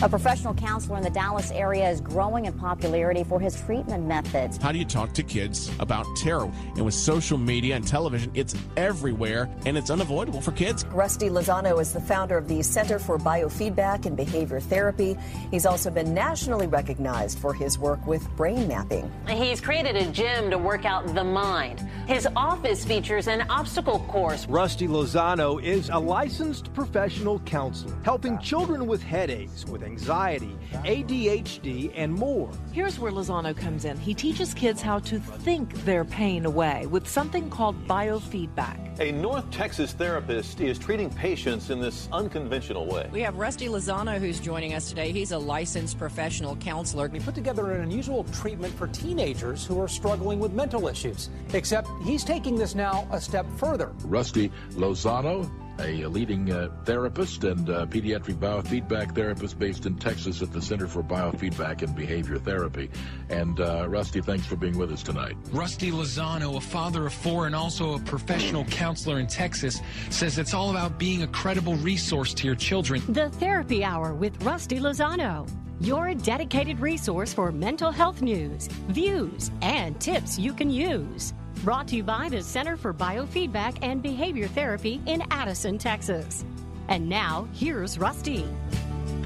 A professional counselor in the Dallas area is growing in popularity for his treatment methods. How do you talk to kids about terror? And with social media and television, it's everywhere, and it's unavoidable for kids. Rusty Lozano is the founder of the Center for Biofeedback and Behavior Therapy. He's also been nationally recognized for his work with brain mapping. He's created a gym to work out the mind. His office features an obstacle course. Rusty Lozano is a licensed professional counselor, helping children with headaches, with anxiety, ADHD, and more. Here's where Lozano comes in. He teaches kids how to think their pain away with something called biofeedback. A North Texas therapist is treating patients in this unconventional way. We have Rusty Lozano who's joining us today. He's a licensed professional counselor. He put together an unusual treatment for teenagers who are struggling with mental issues, except he's taking this now a step further. Rusty Lozano, a leading therapist and pediatric biofeedback therapist based in Texas at the Center for Biofeedback and Behavior Therapy. And Rusty, thanks for being with us tonight. Rusty Lozano, a father of 4 and also a professional counselor in Texas, says it's all about being a credible resource to your children. The Therapy Hour with Rusty Lozano, your dedicated resource for mental health news, views, and tips you can use. Brought to you by the Center for Biofeedback and Behavior Therapy in Addison, Texas. And now, here's Rusty.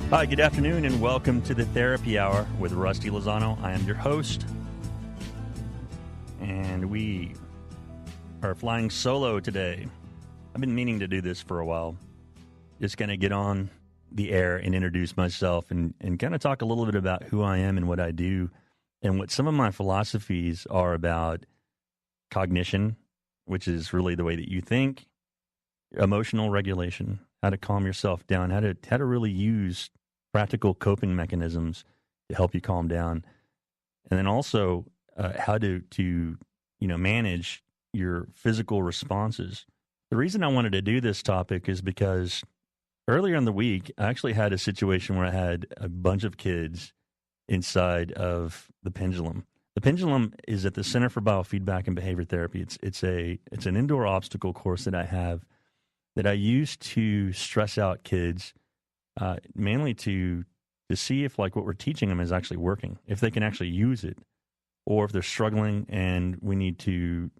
Hi, good afternoon, and welcome to the Therapy Hour with Rusty Lozano. I am your host, and we are flying solo today. I've been meaning to do this for a while. Just going to get on the air and introduce myself and kind of talk a little bit about who I am and what I do and what some of my philosophies are about cognition, which is really the way that you think, emotional regulation, how to calm yourself down, how to really use practical coping mechanisms to help you calm down, and then also how to manage your physical responses. The reason I wanted to do this topic is because earlier in the week, I actually had a situation where I had a bunch of kids inside of the Pendulum. The Pendulum is at the Center for Biofeedback and Behavior Therapy. It's an indoor obstacle course that I have that I use to stress out kids, mainly to see if like what we're teaching them is actually working, if they can actually use it, or if they're struggling and we need to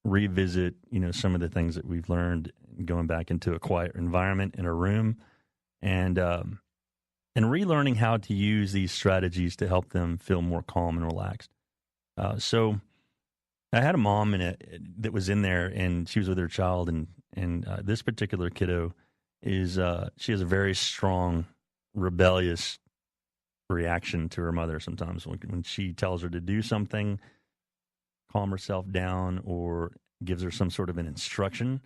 revisit some of the things that we've learned, going back into a quiet environment in a room, and relearning how to use these strategies to help them feel more calm and relaxed. So I had a mom that was in there, and she was with her child, and this particular kiddo she has a very strong, rebellious reaction to her mother sometimes. When she tells her to do something, calm herself down, or gives her some sort of an instruction,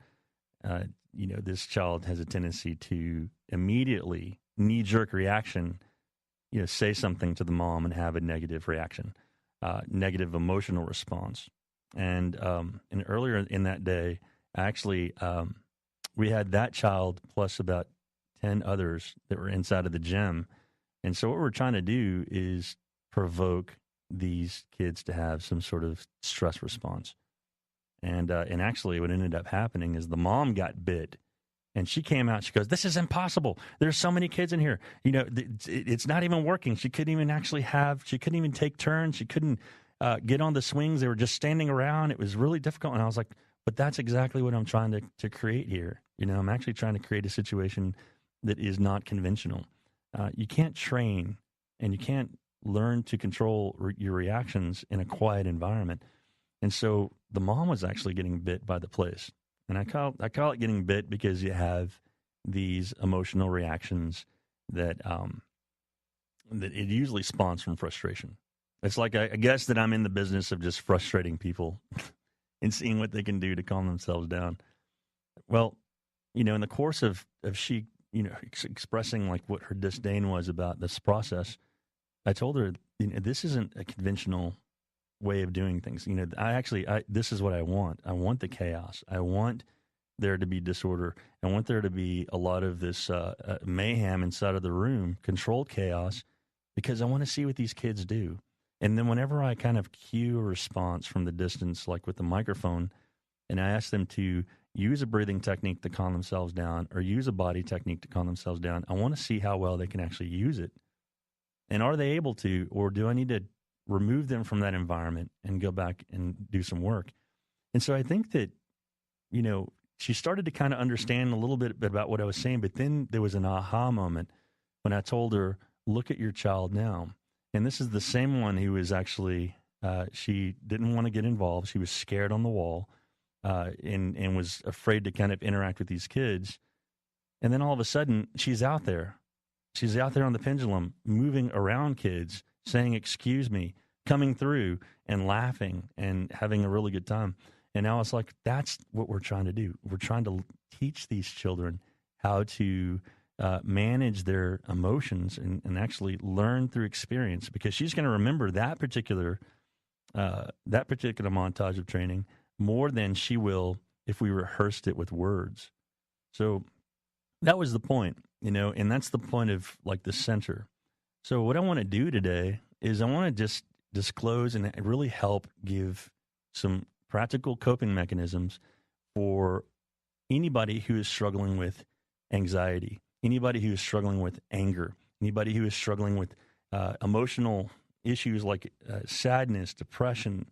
this child has a tendency to immediately, knee-jerk reaction, say something to the mom and have a negative reaction. Negative emotional response. And earlier in that day, actually, we had that child plus about 10 others that were inside of the gym. And so what we're trying to do is provoke these kids to have some sort of stress response. And actually what ended up happening is the mom got bit. And she came out, she goes, "This is impossible. There's so many kids in here. It's not even working." She couldn't even take turns. She couldn't get on the swings. They were just standing around. It was really difficult. And I was like, but that's exactly what I'm trying to create here. I'm actually trying to create a situation that is not conventional. You can't train and you can't learn to control your reactions in a quiet environment. And so the mom was actually getting bit by the place. And I call it getting bit because you have these emotional reactions that it usually spawns from frustration. It's like I guess that I'm in the business of just frustrating people and seeing what they can do to calm themselves down. Well, in the course of she expressing like what her disdain was about this process, I told her this isn't a conventional way of doing things. This is what I want. I want the chaos. I want there to be disorder. I want there to be a lot of this mayhem inside of the room, controlled chaos, because I want to see what these kids do. And then whenever I kind of cue a response from the distance, like with the microphone, and I ask them to use a breathing technique to calm themselves down or use a body technique to calm themselves down, I want to see how well they can actually use it And are they able to, or do I need to remove them from that environment and go back and do some work? And so I think that, she started to kind of understand a little bit about what I was saying, but then there was an aha moment when I told her, look at your child now. And this is the same one who was actually, she didn't want to get involved. She was scared on the wall and was afraid to kind of interact with these kids. And then all of a sudden, she's out there. She's out there on the pendulum, moving around kids, saying, excuse me, coming through and laughing and having a really good time. And now it's like, that's what we're trying to do. We're trying to teach these children how to manage their emotions and actually learn through experience, because she's going to remember that particular montage of training more than she will if we rehearsed it with words. So that was the point, and that's the point of like the center. So what I want to do today is I want to just disclose and really help give some practical coping mechanisms for anybody who is struggling with anxiety, anybody who is struggling with anger, anybody who is struggling with emotional issues like sadness, depression,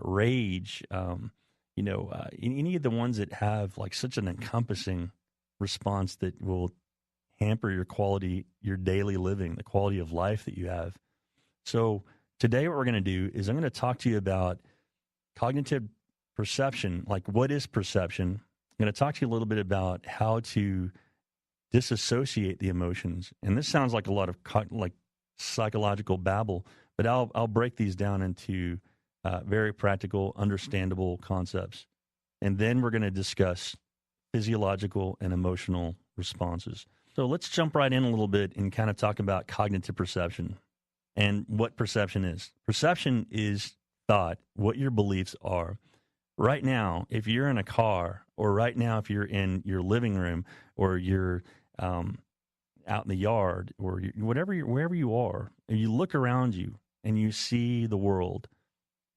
rage, any of the ones that have like such an encompassing response that will hamper your daily living, the quality of life that you have. So today what we're going to do is I'm going to talk to you about cognitive perception, like what is perception? I'm going to talk to you a little bit about how to disassociate the emotions. And this sounds like a lot of like psychological babble, but I'll break these down into very practical, understandable concepts. And then we're going to discuss physiological and emotional responses. So let's jump right in a little bit and kind of talk about cognitive perception and what perception is. Perception is thought, what your beliefs are. Right now, if you're in a car, or right now if you're in your living room, or you're out in the yard, or wherever you are, and you look around you and you see the world,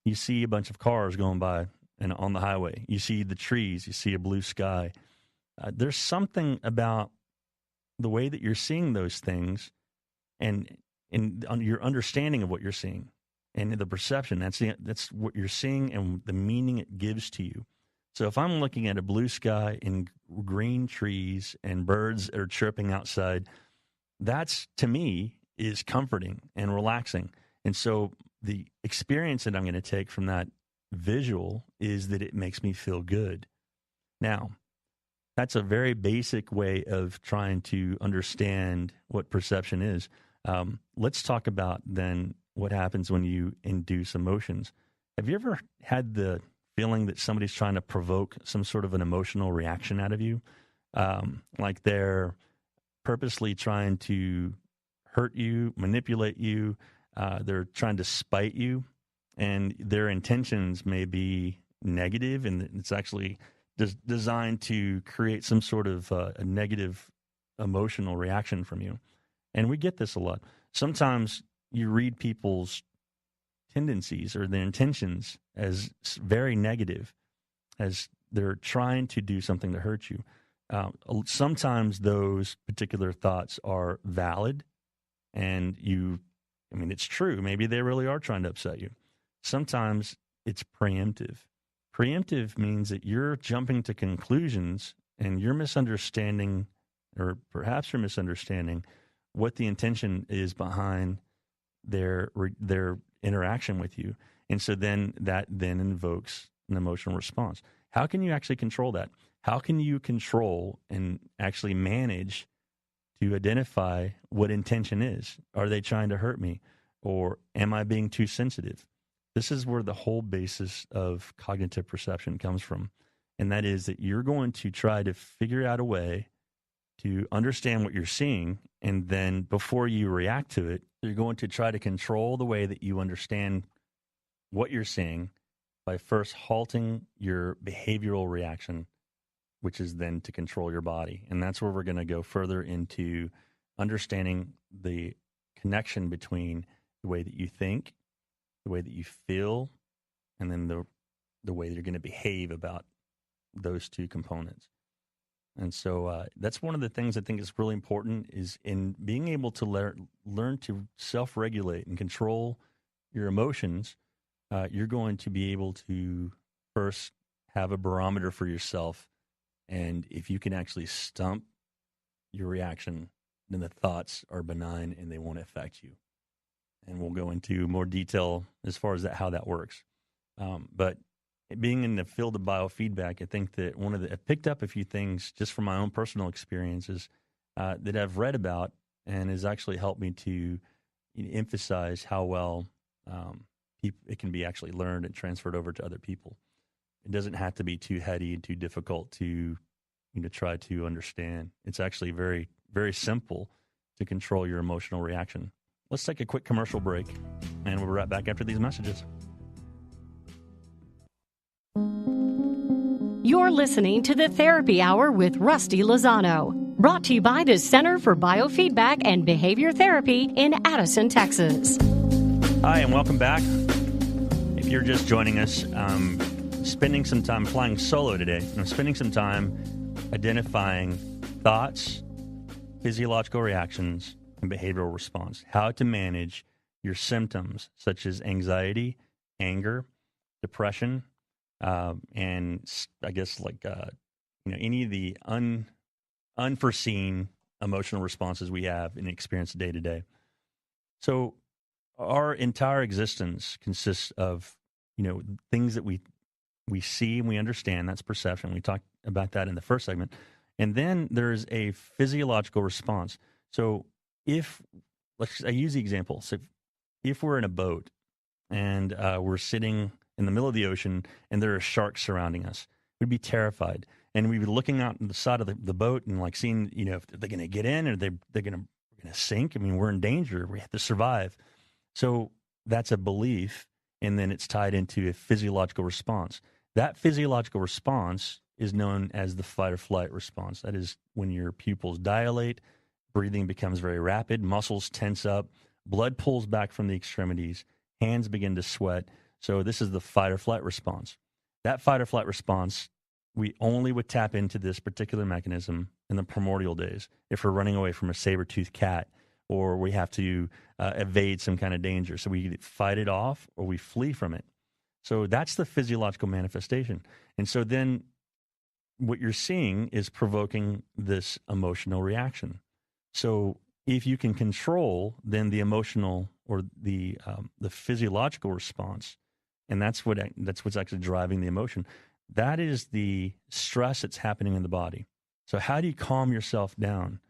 you see a bunch of cars going by and on the highway, you see the trees, you see a blue sky. There's something about the way that you're seeing those things and your understanding of what you're seeing. And the perception, that's what you're seeing and the meaning it gives to you. So if I'm looking at a blue sky and green trees and birds that are chirping outside, that's, to me, is comforting and relaxing. And so the experience that I'm going to take from that visual is that it makes me feel good. Now, that's a very basic way of trying to understand what perception is. Let's talk about then what happens when you induce emotions. Have you ever had the feeling that somebody's trying to provoke some sort of an emotional reaction out of you? Like they're purposely trying to hurt you, manipulate you, they're trying to spite you, and their intentions may be negative, and it's actually designed to create some sort of a negative emotional reaction from you. And we get this a lot. Sometimes you read people's tendencies or their intentions as very negative, as they're trying to do something to hurt you. Sometimes those particular thoughts are valid, and it's true. Maybe they really are trying to upset you. Sometimes it's preemptive. Preemptive means that you're jumping to conclusions and you're misunderstanding, or perhaps you're misunderstanding, what the intention is behind their interaction with you. And so then that then invokes an emotional response. How can you actually control that? How can you control and actually manage to identify what intention is? Are they trying to hurt me? Or am I being too sensitive? This is where the whole basis of cognitive perception comes from. And that is that you're going to try to figure out a way to understand what you're seeing. And then before you react to it, you're going to try to control the way that you understand what you're seeing by first halting your behavioral reaction, which is then to control your body. And that's where we're going to go further into understanding the connection between the way that you think, the way that you feel, and then the way that you're going to behave about those two components. And so that's one of the things I think is really important is in being able to learn to self-regulate and control your emotions. You're going to be able to first have a barometer for yourself. And if you can actually stump your reaction, then the thoughts are benign and they won't affect you. And we'll go into more detail as far as how that works. But being in the field of biofeedback, I think that I've picked up a few things just from my own personal experiences that I've read about and has actually helped me to emphasize how well it can be actually learned and transferred over to other people. It doesn't have to be too heady and too difficult to try to understand. It's actually very, very simple to control your emotional reaction. Let's take a quick commercial break, and we'll be right back after these messages. You're listening to the Therapy Hour with Rusty Lozano, brought to you by the Center for Biofeedback and Behavior Therapy in Addison, Texas. Hi, and welcome back. If you're just joining us, spending some time flying solo today. I'm spending some time identifying thoughts, physiological reactions, and behavioral response. How to manage your symptoms such as anxiety, anger, depression, and I guess any of the unforeseen emotional responses we have and experience day to day. So our entire existence consists of things that we see and we understand. That's perception. We talked about that in the first segment. And then there's a physiological response. So I use the example. So if we're in a boat and we're sitting in the middle of the ocean and there are sharks surrounding us, we'd be terrified. And we'd be looking out on the side of the boat and seeing, if they're going to get in or they're going to sink. I mean, we're in danger. We have to survive. So that's a belief. And then it's tied into a physiological response. That physiological response is known as the fight or flight response. That is when your pupils dilate, breathing becomes very rapid, muscles tense up, blood pulls back from the extremities, hands begin to sweat. So this is the fight or flight response. That fight or flight response, we only would tap into this particular mechanism in the primordial days if we're running away from a saber-toothed cat or we have to evade some kind of danger. So we fight it off or we flee from it. So that's the physiological manifestation. And so then what you're seeing is provoking this emotional reaction. So if you can control then the emotional or the physiological response, and that's what's actually driving the emotion, that is the stress that's happening in the body. So how do you calm yourself down?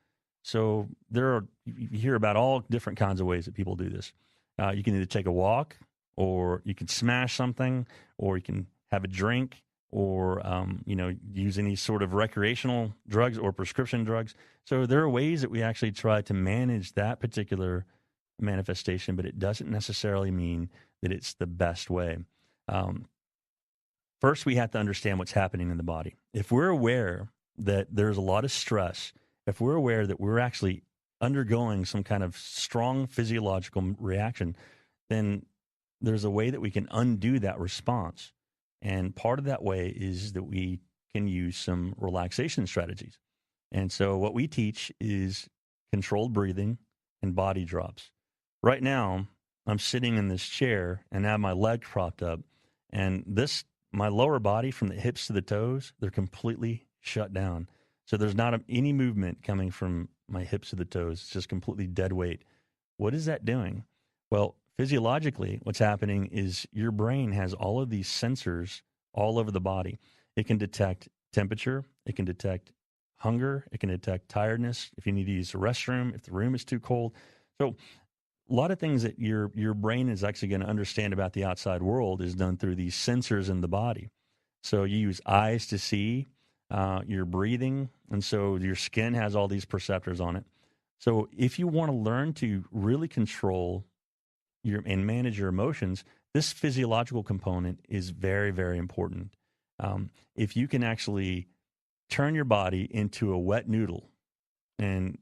So you hear about all different kinds of ways that people do this. You can either take a walk, or you can smash something, or you can have a drink, or use any sort of recreational drugs or prescription drugs. So there are ways that we actually try to manage that particular manifestation, but it doesn't necessarily mean that it's the best way. First, we have to understand what's happening in the body. If we're aware that there's a lot of stress, if we're aware that we're actually undergoing some kind of strong physiological reaction, then there's a way that we can undo that response. And part of that way is that we can use some relaxation strategies. And so what we teach is controlled breathing and body drops. Right now, I'm sitting in this chair and I have my leg propped up, and my lower body from the hips to the toes, they're completely shut down. So there's not any movement coming from my hips to the toes. It's just completely dead weight. What is that doing? Well, physiologically, what's happening is your brain has all of these sensors all over the body. It can detect temperature. It can detect hunger. It can detect tiredness. If you need to use the restroom, if the room is too cold. So a lot of things that your brain is actually going to understand about the outside world is done through these sensors in the body. So you use eyes to see, your breathing, and so your skin has all these perceptors on it. So if you want to learn to really control and manage your emotions, this physiological component is very, very important. If you can actually turn your body into a wet noodle and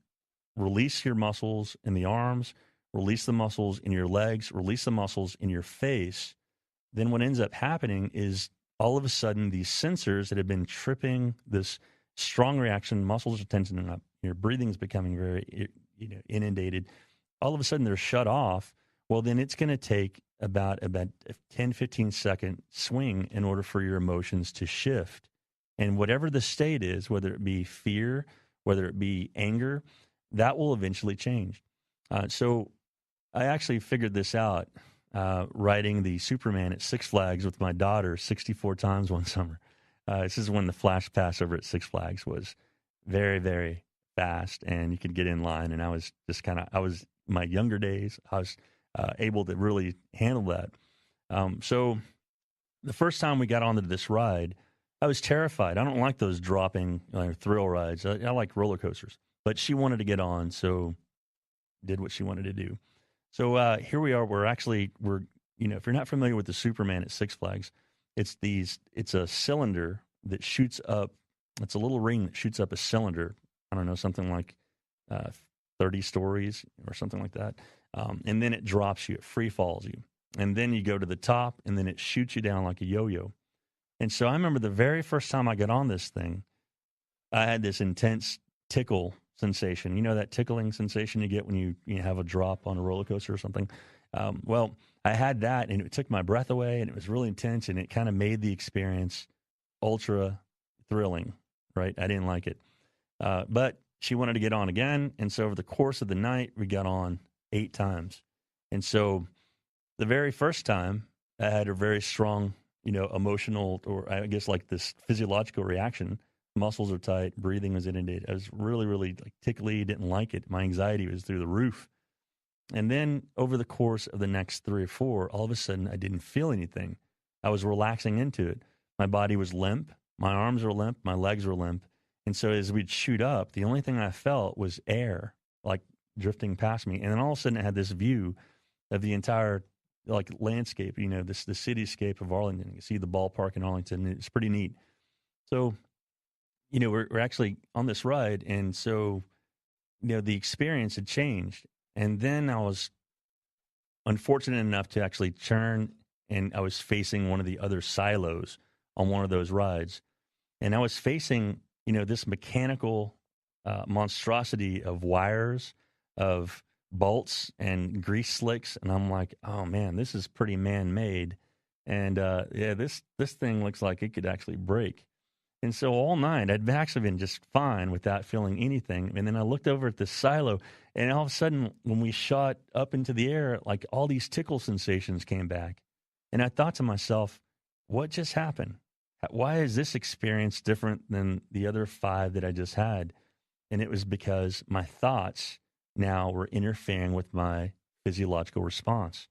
release your muscles in the arms, release the muscles in your legs, release the muscles in your face, then what ends up happening is all of a sudden these sensors that have been tripping this strong reaction, muscles are tensing up, your breathing is becoming very inundated. All of a sudden they're shut off. Well, then it's going to take about a 10, 15-second swing in order for your emotions to shift. And whatever the state is, whether it be fear, whether it be anger, that will eventually change. So I actually figured this out riding the Superman at Six Flags with my daughter 64 times one summer. This is when the Flash Pass over at Six Flags was very, very fast, and you could get in line. And I was just my younger days, I was able to really handle that. So the first time we got onto this ride, I was terrified. I don't like those dropping thrill rides. I like roller coasters. But she wanted to get on, so did what she wanted to do. So here we are. We're if you're not familiar with the Superman at Six Flags, it's a cylinder that shoots up. It's a little ring that shoots up a cylinder. I don't know, something like 30 stories or something like that. And then it drops you. It free falls you. And then you go to the top, and then it shoots you down like a yo-yo. And so I remember the very first time I got on this thing, I had this intense tickle sensation. You know that tickling sensation you get when you have a drop on a roller coaster or something? Well, I had that, and it took my breath away, and it was really intense, and it kind of made the experience ultra thrilling, right? I didn't like it. But she wanted to get on again, and so over the course of the night, we got on 8 times. And so the very first time, I had a very strong emotional, or I guess like this physiological reaction. Muscles are tight, breathing was inundated. I was really, really tickly, didn't like it. My anxiety was through the roof. And then over the course of the next 3 or 4, all of a sudden I didn't feel anything. I was relaxing into it. My body was limp. My arms were limp. My legs were limp. And so as we'd shoot up, the only thing I felt was air, like drifting past me. And then all of a sudden I had this view of the entire landscape, the cityscape of Arlington. You can see the ballpark in Arlington. It's pretty neat. So, we're actually on this ride, and so, the experience had changed. And then I was unfortunate enough to actually turn, and I was facing one of the other silos on one of those rides. And I was facing, this mechanical monstrosity of wires, of bolts and grease slicks, and I'm like, oh man, this is pretty man-made, and this thing looks like it could actually break. And so all night I'd actually been just fine without feeling anything, and then I looked over at this silo, and all of a sudden when we shot up into the air, like all these tickle sensations came back, and I thought to myself, what just happened? Why is this experience different than the other 5 that I just had? And it was because my thoughts now we're interfering with my physiological response.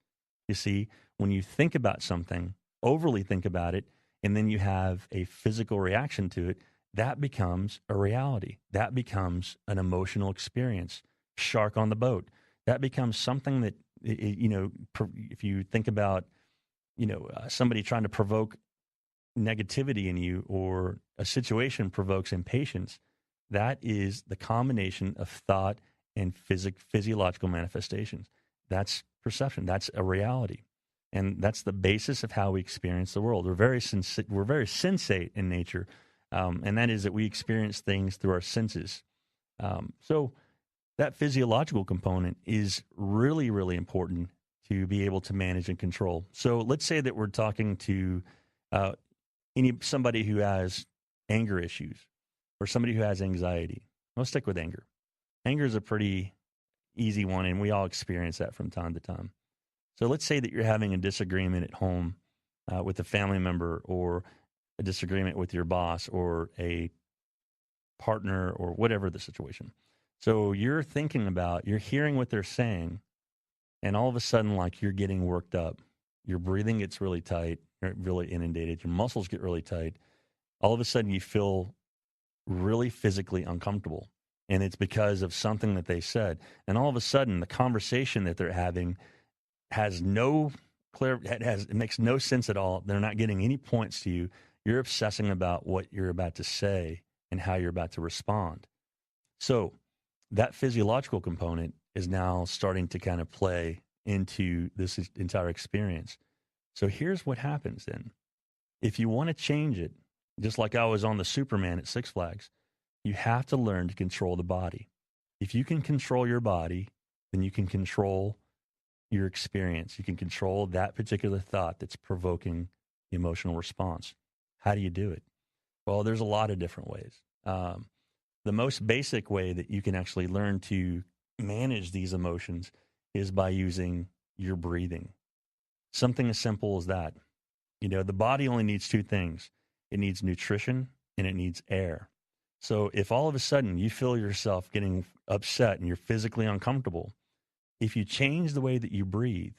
You see, when you think about something, overly think about it, and then you have a physical reaction to it, that becomes a reality. That becomes an emotional experience. Shark on the boat. That becomes something that, if you think about, somebody trying to provoke negativity in you, or a situation provokes impatience, that is the combination of thought and physiological manifestations. That's perception. That's a reality. And that's the basis of how we experience the world. We're very sensate in nature, and that is that we experience things through our senses. So that physiological component is really, really important to be able to manage and control. So let's say that we're talking to somebody who has anger issues, or somebody who has anxiety. Let's stick with anger. Anger is a pretty easy one, and we all experience that from time to time. So let's say that you're having a disagreement at home with a family member, or a disagreement with your boss, or a partner, or whatever the situation. So you're hearing what they're saying, and all of a sudden, you're getting worked up. Your breathing gets really tight, you're really inundated, your muscles get really tight. All of a sudden, you feel really physically uncomfortable. And it's because of something that they said. And all of a sudden, the conversation that they're having it makes no sense at all. They're not getting any points to you. You're obsessing about what you're about to say and how you're about to respond. So that physiological component is now starting to kind of play into this entire experience. So here's what happens then. If you want to change it, just like I was on the Superman at Six Flags, you have to learn to control the body. If you can control your body, then you can control your experience. You can control that particular thought that's provoking the emotional response. How do you do it? Well, there's a lot of different ways. The most basic way that you can actually learn to manage these emotions is by using your breathing. Something as simple as that. You know, the body only needs two things. It needs nutrition and it needs air. So if all of a sudden you feel yourself getting upset and you're physically uncomfortable, if you change the way that you breathe,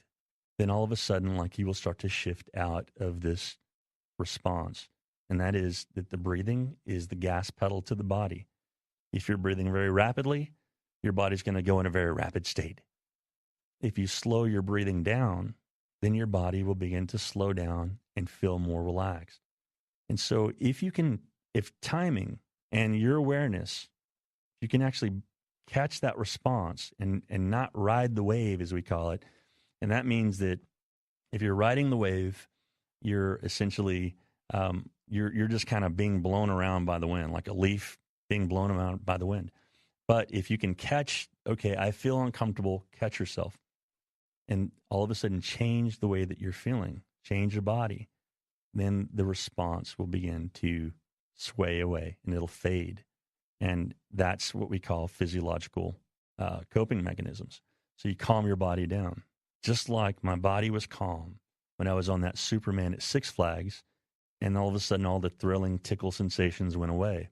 then all of a sudden, like, you will start to shift out of this response. And that is that the breathing is the gas pedal to the body. If you're breathing very rapidly, your body's going to go in a very rapid state. If you slow your breathing down, then your body will begin to slow down and feel more relaxed. And so if timing and your awareness, you can actually catch that response and not ride the wave, as we call it. And that means that if you're riding the wave, you're essentially, you're just kind of being blown around by the wind, like a leaf being blown around by the wind. But if you can catch, okay, I feel uncomfortable, catch yourself, and all of a sudden change the way that you're feeling, change your body, then the response will begin to sway away and it'll fade. And that's what we call physiological coping mechanisms. So you calm your body down. Just like my body was calm when I was on that Superman at Six Flags, and all of a sudden all the thrilling tickle sensations went away.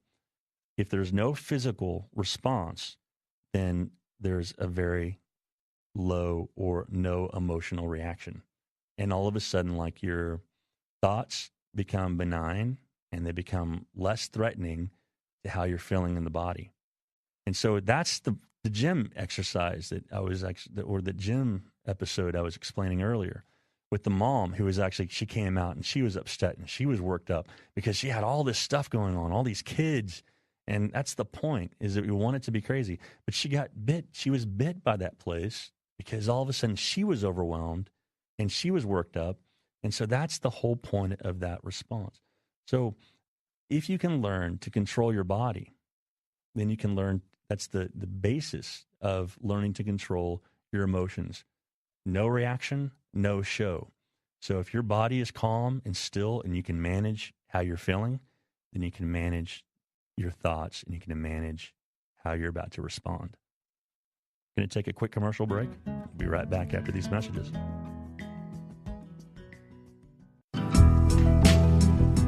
If there's no physical response, then there's a very low or no emotional reaction. And all of a sudden, like, your thoughts become benign and they become less threatening to how you're feeling in the body. And so that's the gym exercise that I was actually, or the gym episode I was explaining earlier with the mom who was actually, she came out and she was upset and she was worked up because she had all this stuff going on, all these kids. And that's the point, is that we want it to be crazy. But she got bit. She was bit by that place because all of a sudden she was overwhelmed and she was worked up. And so that's the whole point of that response. So if you can learn to control your body, then you can learn, that's the basis of learning to control your emotions. No reaction, no show. So if your body is calm and still and you can manage how you're feeling, then you can manage your thoughts and you can manage how you're about to respond. Going to take a quick commercial break. We'll be right back after these messages.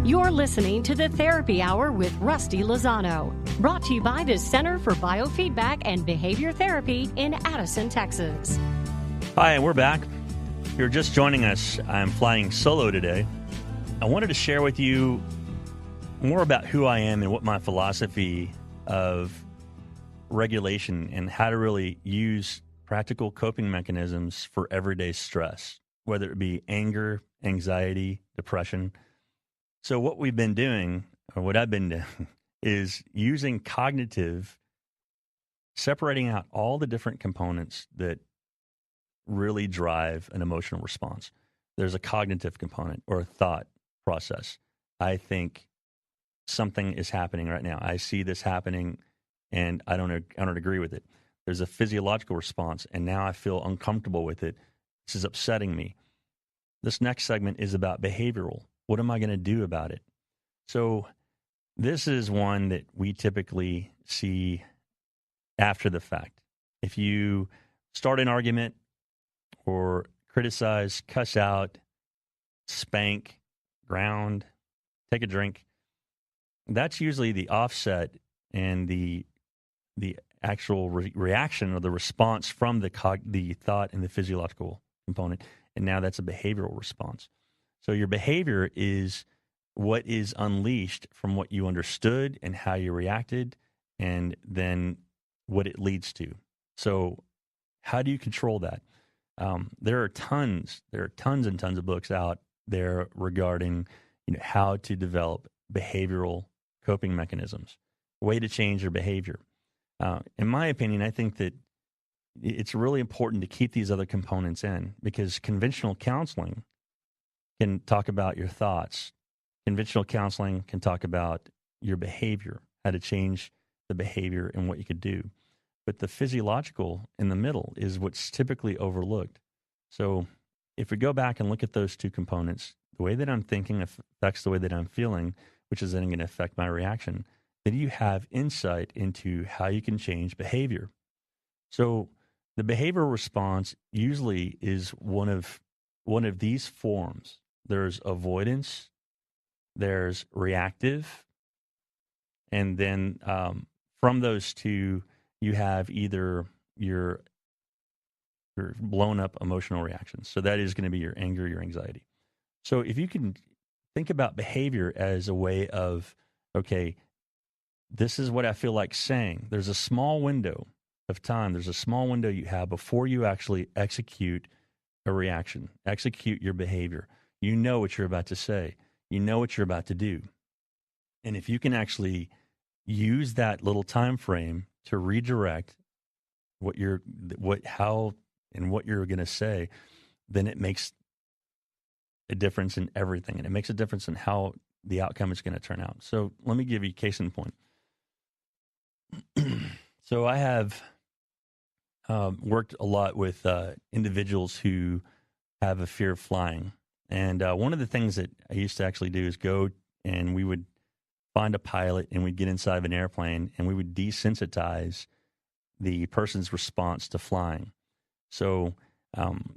You're listening to the Therapy Hour with Rusty Lozano, brought to you by the Center for Biofeedback and Behavior Therapy in Addison, Texas. Hi, and we're back. If you're just joining us, I'm flying solo today. I wanted to share with you more about who I am and what my philosophy of regulation and how to really use practical coping mechanisms for everyday stress, whether it be anger, anxiety, depression. So what we've been doing, or what I've been doing, is using cognitive, separating out all the different components that really drive an emotional response. There's a cognitive component or a thought process. I think something is happening right now. I see this happening and I don't agree with it. There's a physiological response and now I feel uncomfortable with it. This is upsetting me. This next segment is about behavioral. What am I going to do about it? So this is one that we typically see after the fact. If you start an argument or criticize, cuss out, spank, ground, take a drink, that's usually the offset and the actual reaction or the response from the thought and the physiological component. And now that's a behavioral response. So your behavior is what is unleashed from what you understood and how you reacted, and then what it leads to. So how do you control that? There are tons and tons of books out there regarding, how to develop behavioral coping mechanisms, a way to change your behavior. In my opinion, I think that it's really important to keep these other components in, because conventional counseling can talk about your thoughts. Conventional counseling can talk about your behavior, how to change the behavior and what you could do. But the physiological in the middle is what's typically overlooked. So if we go back and look at those two components, the way that I'm thinking affects the way that I'm feeling, which is then going to affect my reaction. Then you have insight into how you can change behavior. So the behavioral response usually is one of these forms. There's avoidance, there's reactive, and then from those two, you have either your blown up emotional reactions. So that is going to be your anger, your anxiety. So if you can think about behavior as a way of, okay, this is what I feel like saying. There's a small window of time. There's a small window you have before you actually execute a reaction, execute your behavior. You know what you're about to say. You know what you're about to do. And if you can actually use that little time frame to redirect what you're going to say, then it makes a difference in everything, and it makes a difference in how the outcome is going to turn out. So let me give you a case in point. So I have worked a lot with individuals who have a fear of flying, and one of the things that I used to actually do is go and we would find a pilot and we'd get inside of an airplane and we would desensitize the person's response to flying. So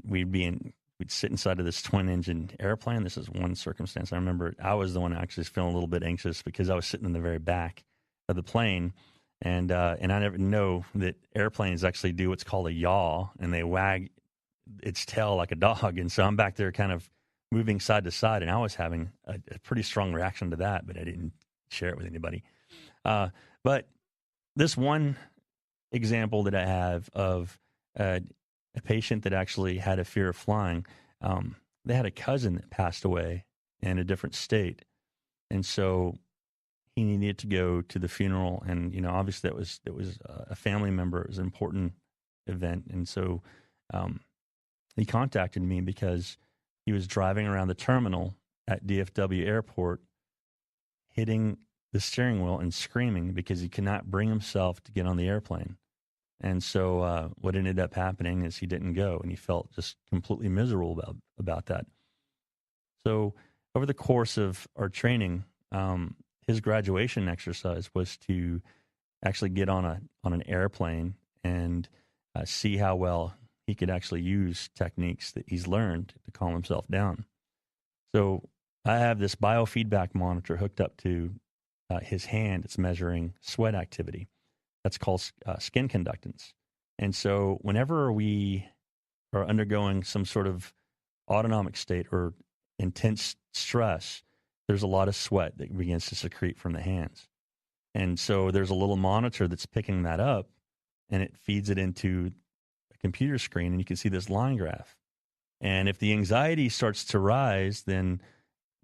we'd sit inside of this twin-engine airplane. This is one circumstance. I remember I was the one actually feeling a little bit anxious because I was sitting in the very back of the plane, and I never know that airplanes actually do what's called a yaw, and they wag its tail like a dog. And so I'm back there kind of moving side to side, and I was having a pretty strong reaction to that, but I didn't share it with anybody. But this one example that I have of a patient that actually had a fear of flying, they had a cousin that passed away in a different state. And so he needed to go to the funeral. And, obviously it was a family member. It was an important event. And so he contacted me because he was driving around the terminal at DFW Airport, hitting the steering wheel and screaming because he could not bring himself to get on the airplane. And so what ended up happening is he didn't go, and he felt just completely miserable about that. So over the course of our training, his graduation exercise was to actually get on an airplane and see how well he could actually use techniques that he's learned to calm himself down. So I have this biofeedback monitor hooked up to his hand. It's measuring sweat activity. That's called skin conductance. And so whenever we are undergoing some sort of autonomic state or intense stress, there's a lot of sweat that begins to secrete from the hands. And so there's a little monitor that's picking that up, and it feeds it into a computer screen, and you can see this line graph. And if the anxiety starts to rise, then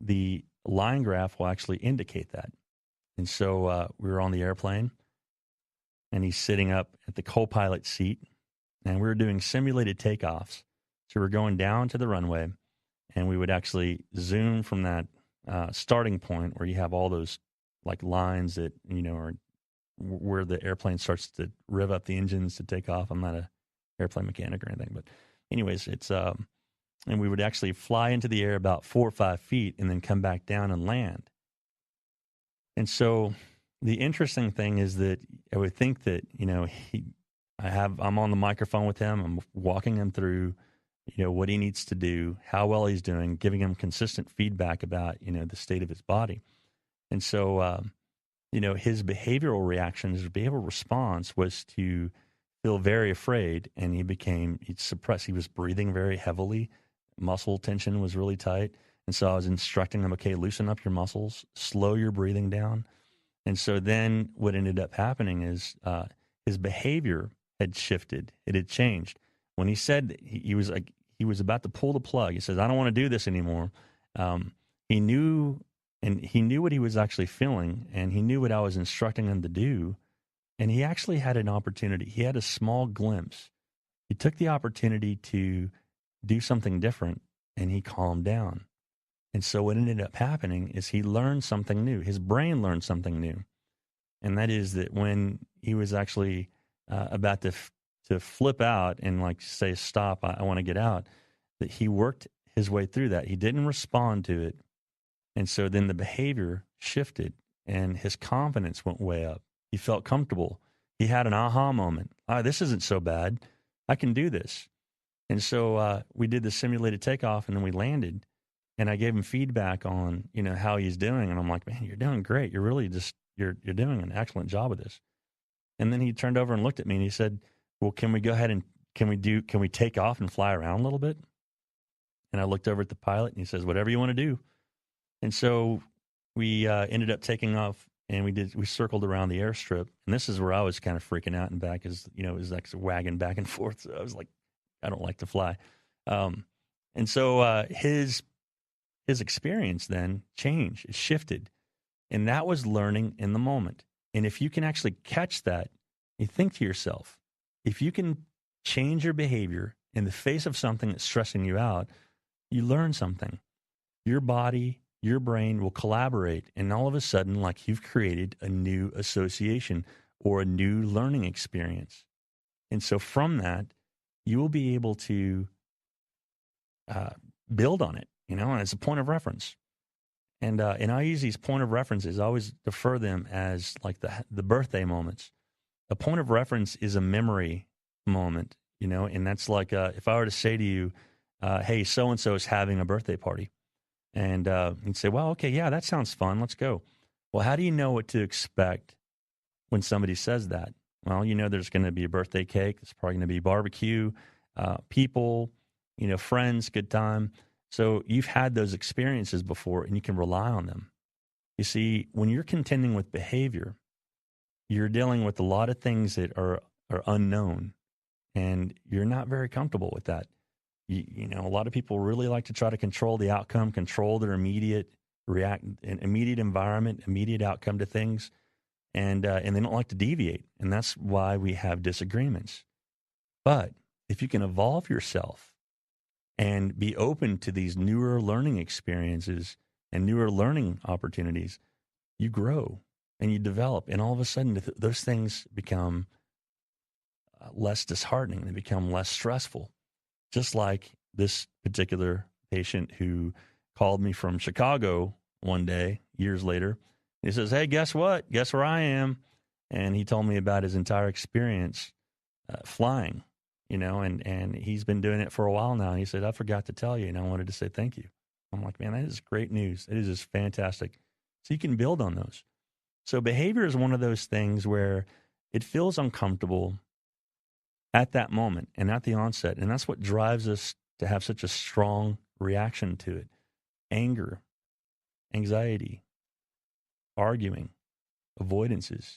the line graph will actually indicate that. And so we were on the airplane, and he's sitting up at the co-pilot seat, and we were doing simulated takeoffs. So we're going down to the runway, and we would actually zoom from that starting point where you have all those like lines that, are where the airplane starts to rev up the engines to take off. I'm not a airplane mechanic or anything, but anyways, it's, and we would actually fly into the air about 4 or 5 feet and then come back down and land. And so the interesting thing is that I would think that, I'm on the microphone with him. I'm walking him through, what he needs to do, how well he's doing, giving him consistent feedback about, the state of his body. And so, his behavioral reactions, his behavioral response was to feel very afraid, and he'd suppress. He was breathing very heavily. Muscle tension was really tight. And so I was instructing him, okay, loosen up your muscles, slow your breathing down. And so then what ended up happening is his behavior had shifted. It had changed. When he said he was about to pull the plug, he says, I don't want to do this anymore. He knew what he was actually feeling, and he knew what I was instructing him to do. And he actually had an opportunity. He had a small glimpse. He took the opportunity to do something different, and he calmed down. And so what ended up happening is he learned something new. His brain learned something new. And that is that when he was actually about to flip out and like say, stop, I want to get out, that he worked his way through that. He didn't respond to it. And so then the behavior shifted and his confidence went way up. He felt comfortable. He had an aha moment. This isn't so bad. I can do this. And so we did the simulated takeoff and then we landed. And I gave him feedback on, how he's doing. And I'm like, man, you're doing great. You're really you're doing an excellent job of this. And then he turned over and looked at me and he said, well, can we go ahead and can we take off and fly around a little bit? And I looked over at the pilot and he says, whatever you want to do. And so we ended up taking off and we circled around the airstrip. And this is where I was kind of freaking out and back as, it was like wagging back and forth. So I was like, I don't like to fly. And so his experience then changed, it shifted. And that was learning in the moment. And if you can actually catch that, you think to yourself, if you can change your behavior in the face of something that's stressing you out, you learn something. Your body, your brain will collaborate. And all of a sudden, like you've created a new association or a new learning experience. And so from that, you will be able to build on it, and it's a point of reference. And I use these point of references. I always defer them as like the birthday moments. A point of reference is a memory moment, and that's like if I were to say to you, hey, so-and-so is having a birthday party. And you'd say, well, okay, yeah, that sounds fun. Let's go. Well, how do you know what to expect when somebody says that? Well, there's going to be a birthday cake. There's probably going to be barbecue, people, friends, good time. So you've had those experiences before and you can rely on them. You see, when you're contending with behavior, you're dealing with a lot of things that are unknown and you're not very comfortable with that. A lot of people really like to try to control the outcome, control their immediate environment, immediate outcome to things. And they don't like to deviate. And that's why we have disagreements. But if you can evolve yourself and be open to these newer learning experiences and newer learning opportunities, you grow and you develop. And all of a sudden, those things become less disheartening. They become less stressful. Just like this particular patient who called me from Chicago one day, years later. He says, hey, guess what? Guess where I am? And he told me about his entire experience flying, and he's been doing it for a while now. And he said, I forgot to tell you, and I wanted to say thank you. I'm like, man, that is great news. It is just fantastic. So you can build on those. So behavior is one of those things where it feels uncomfortable at that moment and at the onset. And that's what drives us to have such a strong reaction to it. Anger, anxiety, arguing, avoidances.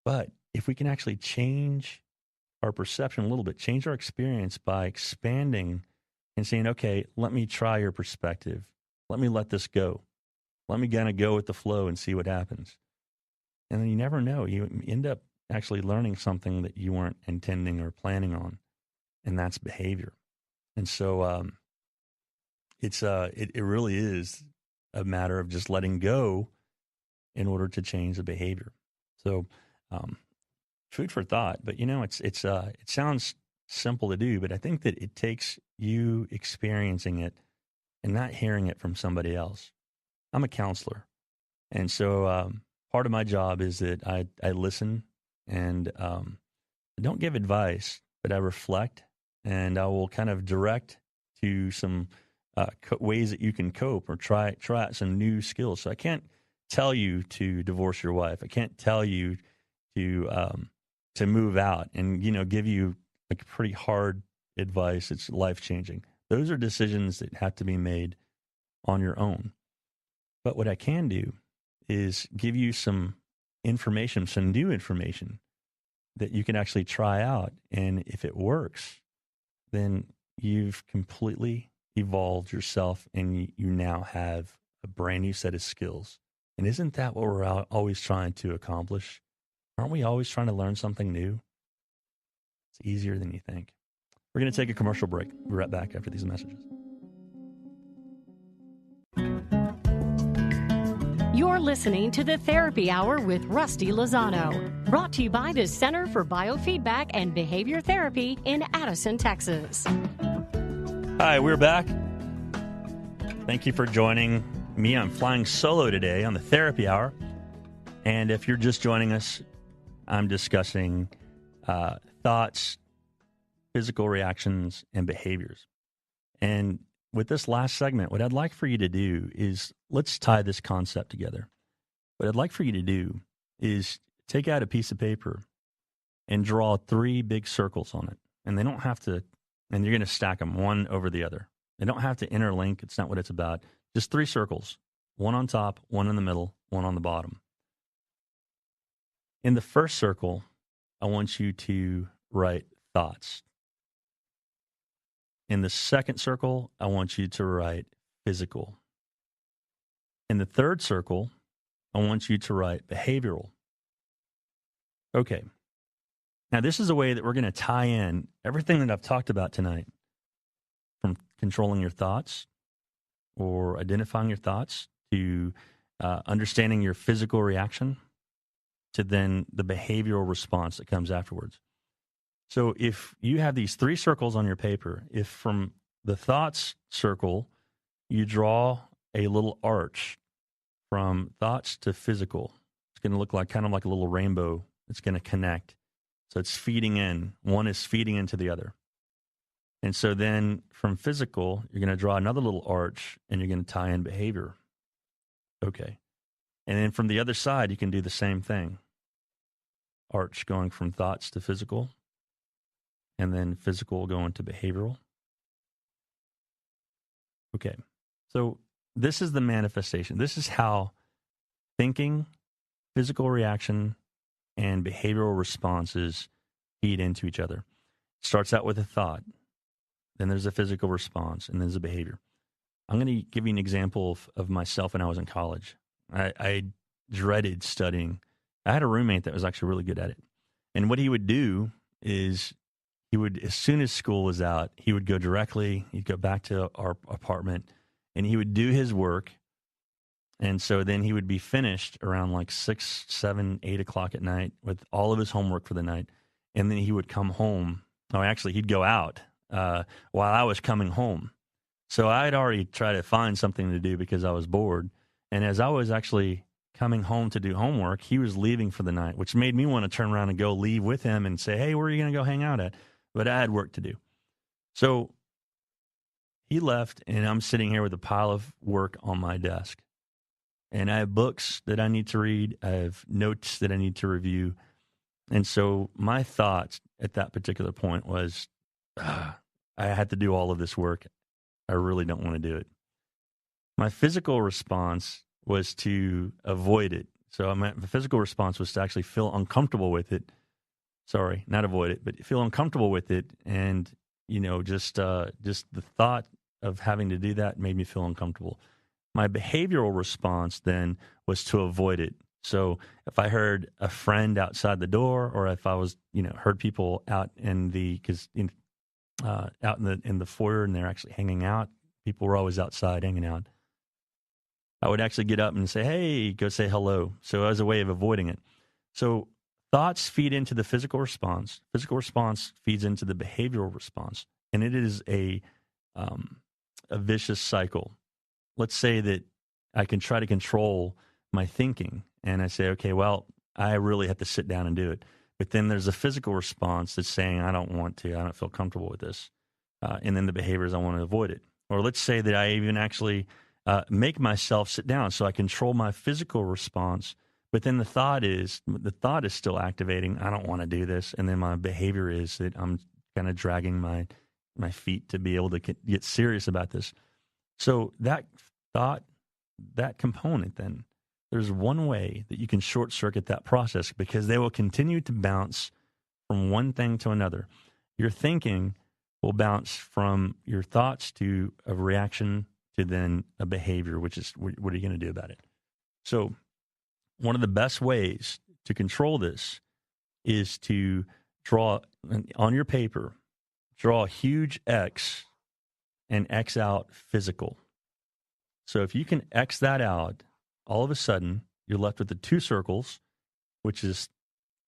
But if we can actually change our perception a little bit, change our experience by expanding and saying, okay, let me try your perspective. Let me let this go. Let me kind of go with the flow and see what happens. And then you never know. You end up actually learning something that you weren't intending or planning on, and that's behavior. And so it really is a matter of just letting go in order to change the behavior. So food for thought, but it sounds simple to do, but I think that it takes you experiencing it and not hearing it from somebody else. I'm a counselor, and so part of my job is that I listen. And I don't give advice, but I reflect, and I will kind of direct to some ways that you can cope or try out some new skills. So I can't tell you to divorce your wife. I can't tell you to move out and give you like pretty hard advice. It's life changing. Those are decisions that have to be made on your own. But what I can do is give you some information, some new information that you can actually try out. And if it works, then you've completely evolved yourself and you now have a brand new set of skills. And isn't that what we're always trying to accomplish? Aren't we always trying to learn something new? It's easier than you think. We're going to take a commercial break. We'll be right back after these messages. You're listening to the Therapy Hour with Rusty Lozano, brought to you by the Center for Biofeedback and Behavior Therapy in Addison, Texas. Hi, we're back. Thank you for joining me. I'm flying solo today on the Therapy Hour. And if you're just joining us, I'm discussing thoughts, physical reactions, and behaviors. And with this last segment, what I'd like for you to do is, let's tie this concept together. What I'd like for you to do is take out a piece of paper and draw 3 big circles on it. And they don't have to, and you're going to stack them one over the other. They don't have to interlink. It's not what it's about. Just 3 circles, one on top, one in the middle, one on the bottom. In the first circle, I want you to write thoughts. In the second circle, I want you to write physical. In the third circle, I want you to write behavioral. Okay. Now, this is a way that we're going to tie in everything that I've talked about tonight, from controlling your thoughts or identifying your thoughts to understanding your physical reaction to then the behavioral response that comes afterwards. So if you have these 3 circles on your paper, if from the thoughts circle, you draw a little arch from thoughts to physical, it's going to look like kind of like a little rainbow. It's going to connect. So it's feeding in. One is feeding into the other. And so then from physical, you're going to draw another little arch and you're going to tie in behavior. Okay. And then from the other side, you can do the same thing. Arch going from thoughts to physical, and then physical going to behavioral. Okay, so this is the manifestation. This is how thinking, physical reaction, and behavioral responses feed into each other. It starts out with a thought, then there's a physical response, and then there's a behavior. I'm going to give you an example of myself when I was in college. I dreaded studying. I had a roommate that was actually really good at it. And what he would do is he would, as soon as school was out, he would go directly, he'd go back to our apartment, and he would do his work. And so then he would be finished around like 6, 7, 8 o'clock at night with all of his homework for the night. And then he would come home. Oh, actually, he'd go out while I was coming home. So I had already tried to find something to do because I was bored. And as I was actually coming home to do homework, he was leaving for the night, which made me want to turn around and go leave with him and say, hey, where are you going to go hang out at? But I had work to do. So he left, and I'm sitting here with a pile of work on my desk. And I have books that I need to read. I have notes that I need to review. And so my thoughts at that particular point was, I had to do all of this work. I really don't want to do it. My physical response was to avoid it. So my physical response was to actually feel uncomfortable with it. Sorry, not avoid it, but feel uncomfortable with it. And, you know, just the thought of having to do that made me feel uncomfortable. My behavioral response then was to avoid it. So if I heard a friend outside the door, or if I was, heard people out in the foyer and they're actually hanging out, people were always outside hanging out, I would actually get up and say, hey, go say hello. So as a way of avoiding it. So thoughts feed into the physical response. Physical response feeds into the behavioral response. And it is a vicious cycle. Let's say that I can try to control my thinking. And I say, okay, well, I really have to sit down and do it. But then there's a physical response that's saying, I don't want to. I don't feel comfortable with this. And then the behavior is I want to avoid it. Or let's say that I even actually make myself sit down. So I control my physical response. But then the thought is still activating. I don't want to do this. And then my behavior is that I'm kind of dragging my feet to be able to get serious about this. So that thought, that component, then there's one way that you can short circuit that process, because they will continue to bounce from one thing to another. Your thinking will bounce from your thoughts to a reaction to then a behavior, which is what are you going to do about it? So one of the best ways to control this is to draw on your paper, draw a huge X and X out physical. So if you can X that out, all of a sudden you're left with the two circles, which is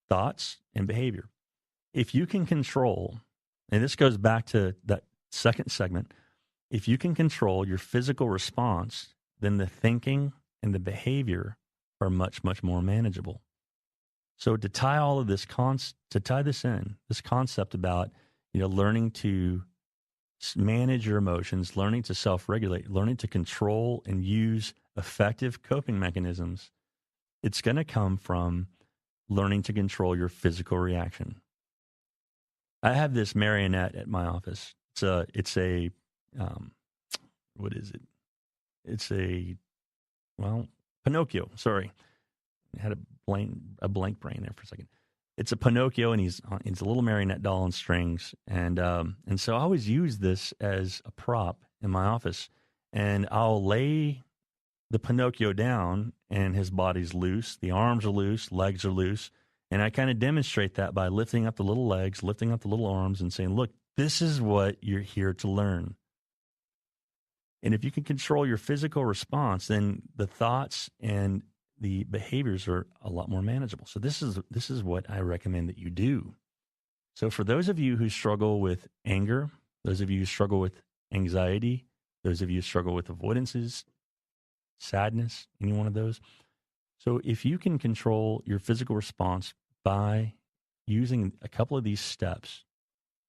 thoughts and behavior. If you can control, and this goes back to that second segment, if you can control your physical response, then the thinking and the behavior are much, much more manageable. So to tie all of this this concept about, learning to manage your emotions, learning to self-regulate, learning to control and use effective coping mechanisms, it's going to come from learning to control your physical reaction. I have this marionette at my office. It's a what is it? It's Pinocchio. Sorry, I had a blank brain there for a second. It's a Pinocchio, and he's a little marionette doll on strings, and so I always use this as a prop in my office, and I'll lay the Pinocchio down, and his body's loose, the arms are loose, legs are loose, and I kind of demonstrate that by lifting up the little legs, lifting up the little arms, and saying, "Look, this is what you're here to learn." And if you can control your physical response, then the thoughts and the behaviors are a lot more manageable. So this is what I recommend that you do. So for those of you who struggle with anger, those of you who struggle with anxiety, those of you who struggle with avoidances, sadness, any one of those. So if you can control your physical response by using a couple of these steps,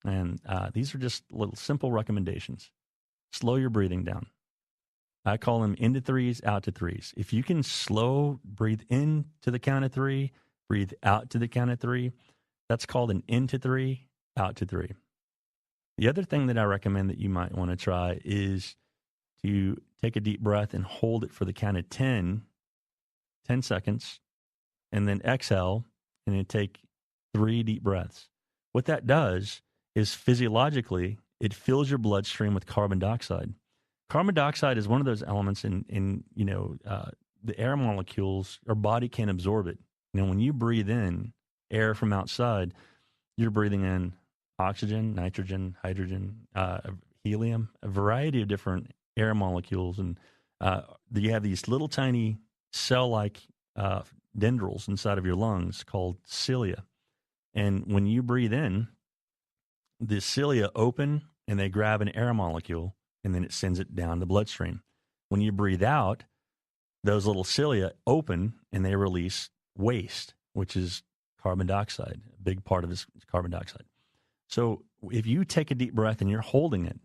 and these are just little simple recommendations. Slow your breathing down. I call them into threes, out to threes. If you can breathe in to the count of three, breathe out to the count of three, that's called an into three, out to three. The other thing that I recommend that you might want to try is to take a deep breath and hold it for the count of 10 seconds, and then exhale, and then take 3 deep breaths. What that does is physiologically, it fills your bloodstream with carbon dioxide. Carbon dioxide is one of those elements in the air molecules, our body can't absorb it. When you breathe in air from outside, you're breathing in oxygen, nitrogen, hydrogen, helium, a variety of different air molecules. And you have these little tiny cell-like dendrils inside of your lungs called cilia. And when you breathe in, the cilia open and they grab an air molecule, and then it sends it down the bloodstream. When you breathe out, those little cilia open and they release waste, which is carbon dioxide. A big part of this is carbon dioxide. So if you take a deep breath and you're holding it,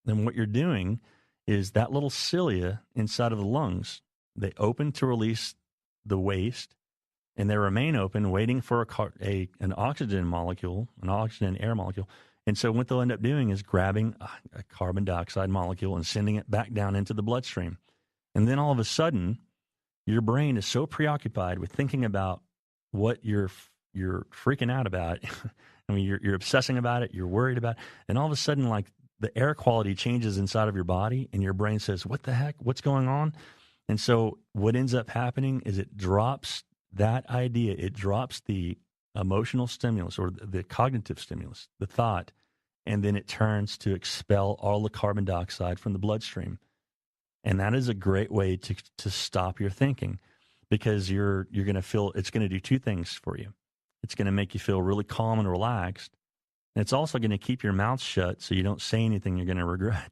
then what you're doing is that little cilia inside of the lungs, they open to release the waste, and they remain open waiting for an oxygen molecule, an oxygen air molecule. And so what they'll end up doing is grabbing a carbon dioxide molecule and sending it back down into the bloodstream. And then all of a sudden, your brain is so preoccupied with thinking about what you're freaking out about. I mean, you're obsessing about it, you're worried about it, and all of a sudden, like, the air quality changes inside of your body, and your brain says, "What the heck? What's going on?" And so what ends up happening is it drops that idea. It drops the emotional stimulus or the cognitive stimulus, the thought, and then it turns to expel all the carbon dioxide from the bloodstream. And that is a great way to stop your thinking, because you're going to feel it's going to do two things for you. It's going to make you feel really calm and relaxed. And it's also going to keep your mouth shut so you don't say anything you're going to regret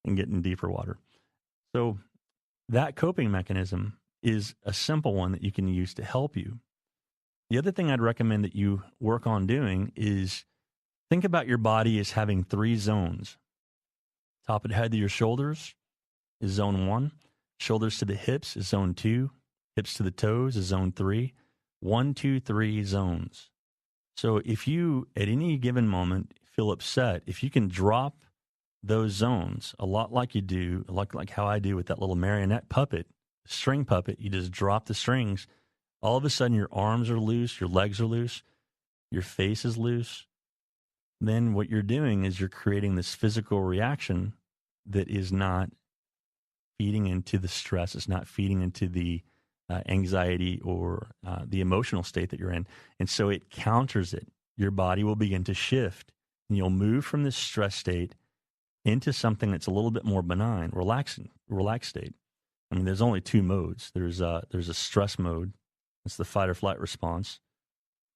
and get in deeper water. So that coping mechanism is a simple one that you can use to help you. The other thing I'd recommend that you work on doing is think about your body as having 3 zones. Top of the head of your shoulders is zone 1. Shoulders to the hips is zone 2. Hips to the toes is zone 3. 1, 2, 3 zones. So if you, at any given moment, feel upset, if you can drop those zones, a lot like you do, like how I do with that little marionette puppet, string puppet, you just drop the strings. All of a sudden, your arms are loose, your legs are loose, your face is loose. Then what you're doing is you're creating this physical reaction that is not feeding into the stress. It's not feeding into the anxiety or the emotional state that you're in. And so it counters it. Your body will begin to shift, and you'll move from this stress state into something that's a little bit more benign, relaxed state. I mean, there's only two modes. There's a stress mode. It's the fight or flight response.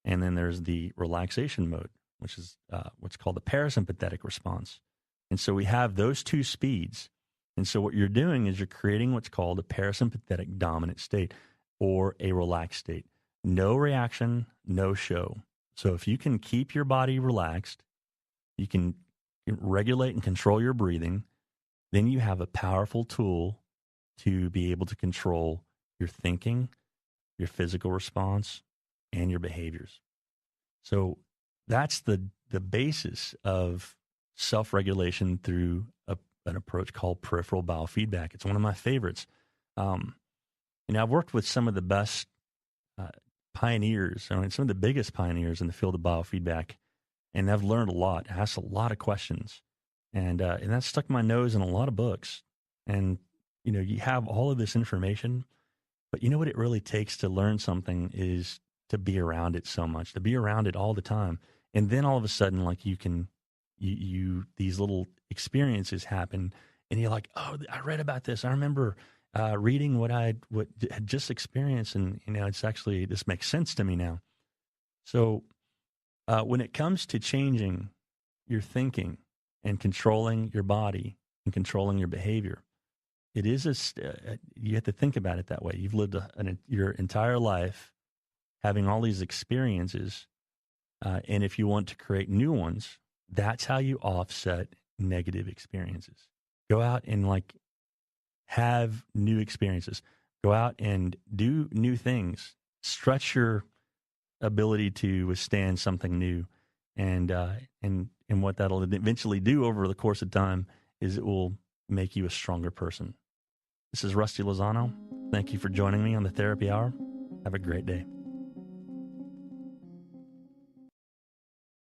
And then there's the relaxation mode, which is what's called the parasympathetic response. And so we have those two speeds. And so what you're doing is you're creating what's called a parasympathetic dominant state or a relaxed state. No reaction, no show. So if you can keep your body relaxed, you can regulate and control your breathing, then you have a powerful tool to be able to control your thinking, your physical response, and your behaviors. So that's the basis of self-regulation through an approach called peripheral biofeedback. It's one of my favorites. I've worked with some of the best pioneers, some of the biggest pioneers in the field of biofeedback, and I've learned a lot, asked a lot of questions, and that stuck my nose in a lot of books. And you have all of this information, but you know what it really takes to learn something is to be around it so much, to be around it all the time, and then all of a sudden, like you these little experiences happen, and you're like, oh, I read about this. I remember reading what had just experienced, and it's actually, this makes sense to me now. So when it comes to changing your thinking and controlling your body and controlling your behavior, it is you have to think about it that way. You've lived your entire life having all these experiences, and if you want to create new ones, that's how you offset negative experiences. Go out and have new experiences. Go out and do new things. Stretch your ability to withstand something new, and what that'll eventually do over the course of time is it will make you a stronger person. This is Rusty Lozano. Thank you for joining me on the Therapy Hour. Have a great day.